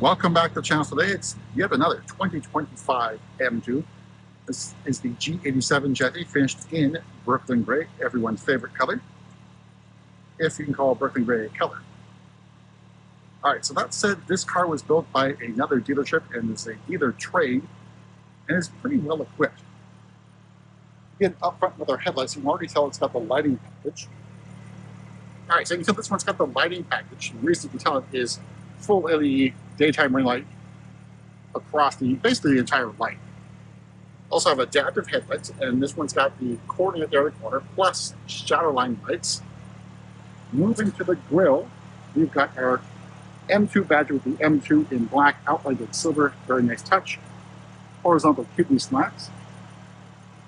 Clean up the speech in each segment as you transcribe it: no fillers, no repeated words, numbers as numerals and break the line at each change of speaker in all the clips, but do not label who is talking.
Welcome back to the channel. Today it's yet another 2025 M2. This is the G87 Jetty, finished in Brooklyn Gray, everyone's favorite color, if you can call Brooklyn Gray a color. Alright, so that said, this car was built by another dealership and is a dealer trade and is pretty well equipped. Again, up front with our headlights, you can already tell it's got the lighting package. Alright, so you can tell this one's got the lighting package. The reason you can tell it is full LED daytime ring light across basically the entire light. Also have adaptive headlights, and this one's got the coordinate there in the corner, plus shadow line lights. Moving to the grille, we've got our M2 badge with the M2 in black, outlined in silver, very nice touch. Horizontal kidney slats.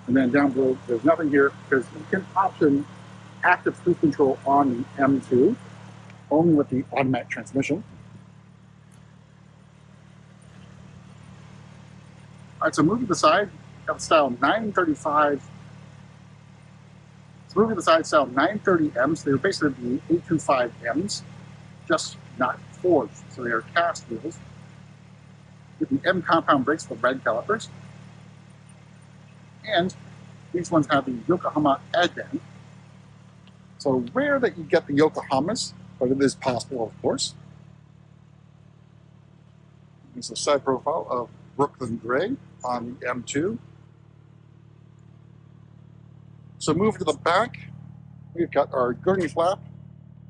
And then down below, there's nothing here, because you can option active cruise control on the M2, only with the automatic transmission. Alright, so moving to the side, got the style 935. So moving to the side, style 930Ms. They're basically the 825Ms, just not forged. So they are cast wheels with the M compound brakes for red calipers. And these ones have the Yokohama adband. So rare that you get the Yokohamas, but it is possible, of course. Here's the side profile of Brooklyn Gray on the M2. So moving to the back, we've got our gurney flap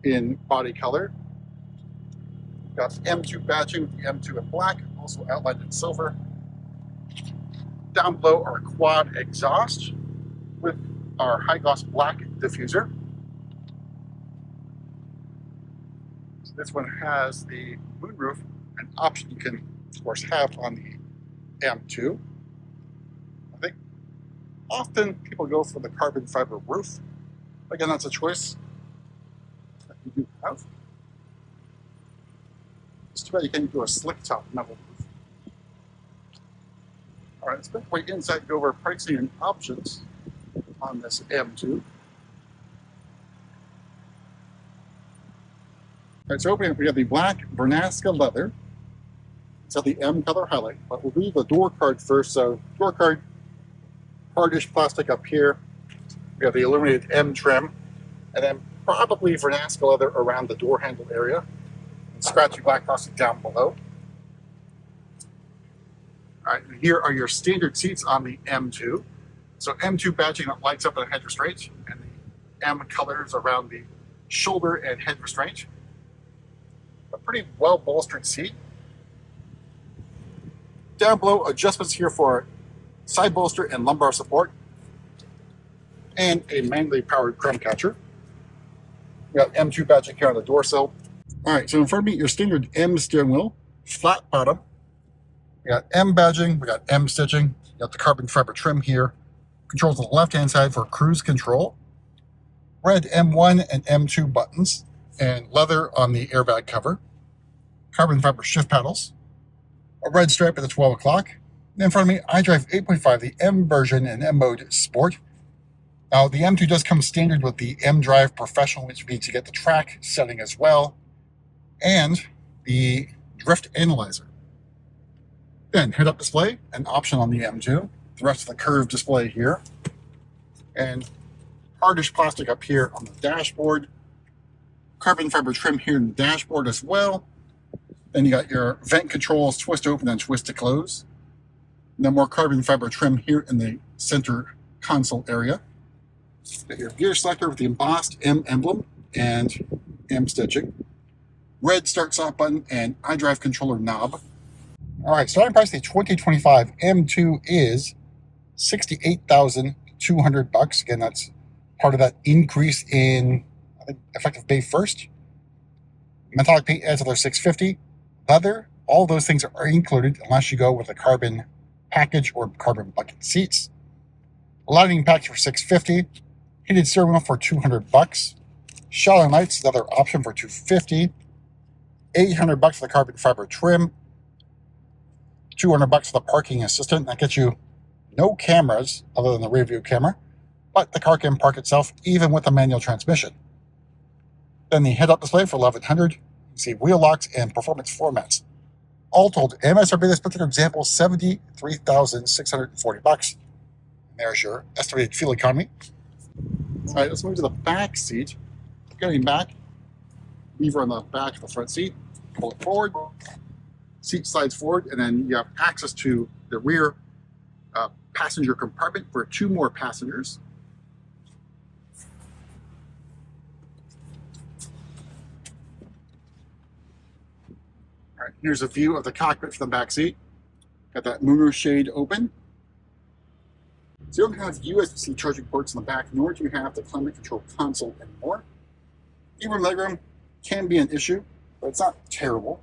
in body color. We've got M2 badging with the M2 in black, also outlined in silver. Down below, our quad exhaust with our high gloss black diffuser. So this one has the moonroof, an option you can, of course, have on the M2. I think often people go for the carbon fiber roof. Again, that's a choice that you do have. It's too bad you can't do a slick top metal roof. Alright, let's make our way inside and go over pricing and options on this M2. Alright, so opening up, we have the black Vernasca leather. It's got the M color highlight, but we'll do the door card first. So door card, hardish plastic up here. We have the illuminated M trim, and then probably Vernasca leather around the door handle area, and scratchy black plastic down below. All right, and here are your standard seats on the M2. So M2 badging that lights up in head restraint, and the M colors around the shoulder and head restraint. A pretty well bolstered seat. Down below, adjustments here for side bolster and lumbar support, and a manually powered crumb catcher. We got M2 badging here on the door sill. All right, so in front of me, your standard M steering wheel, flat bottom. We got M badging, we got M stitching, you got the carbon fiber trim here. Controls on the left-hand side for cruise control. Red M1 and M2 buttons, and leather on the airbag cover. Carbon fiber shift paddles. A red stripe at the 12 o'clock. And in front of me, iDrive 8.5, the M version and M mode Sport. Now, the M2 does come standard with the M Drive Professional, which means you get the track setting as well, and the drift analyzer. Then head-up display, an option on the M2. The rest of the curved display here. And hardish plastic up here on the dashboard. Carbon fiber trim here in the dashboard as well. Then you got your vent controls, twist open and twist to close. And then more carbon fiber trim here in the center console area. Got your gear selector with the embossed M emblem and M stitching. Red start stop button and iDrive controller knob. All right, starting price of the 2025 M2 is $68,200. Again, that's part of that increase in, I think, effective May 1st. Metallic paint adds another $650. Leather, all those things are included unless you go with a carbon package or carbon bucket seats. Lighting package for $650. Heated steering wheel for $200. Shadow lights, another option for $250. $800 for the carbon fiber trim. $200 for the parking assistant. That gets you no cameras other than the rear view camera, but the car can park itself even with a manual transmission. Then the head-up display for $1,100. You can see wheel locks and performance floor mats. All told, MSRP this particular example, $73,640. There's your estimated fuel economy. All right, let's move to the back seat. Getting back, lever on the back of the front seat, pull it forward, seat slides forward, and then you have access to the rear passenger compartment for 2 more passengers. All right, here's a view of the cockpit from the back seat. Got that moonroof shade open. So you don't have USB-C charging ports in the back, nor do you have the climate control console anymore. Even legroom can be an issue, but it's not terrible.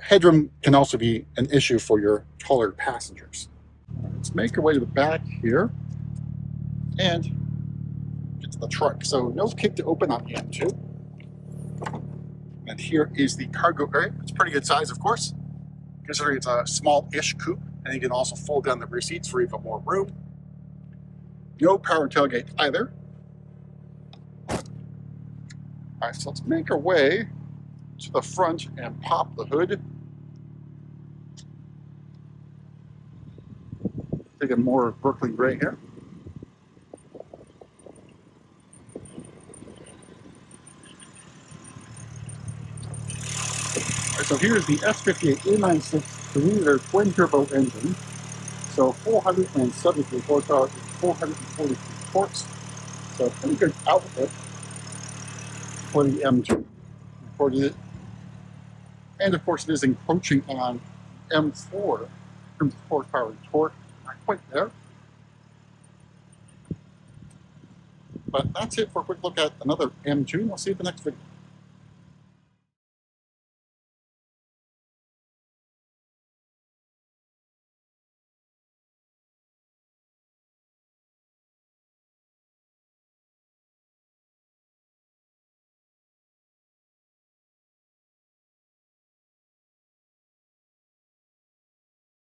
Headroom can also be an issue for your taller passengers. Let's make our way to the back here and get to the trunk. So no kick to open on the M2. And here is the cargo area. It's pretty good size, of course, considering it's a small-ish coupe. And you can also fold down the rear seats for even more room. No power tailgate either. All right, so let's make our way to the front and pop the hood. Take a more Brooklyn gray here. Right, so here's the S58 A96 3-liter twin-turbo engine. So 473 horsepower and 443 torques. So a pretty good output for the M2. And of course, it is encroaching on M4 in terms of horsepower and torque. Not quite there. But that's it for a quick look at another M2. We'll see you in the next video.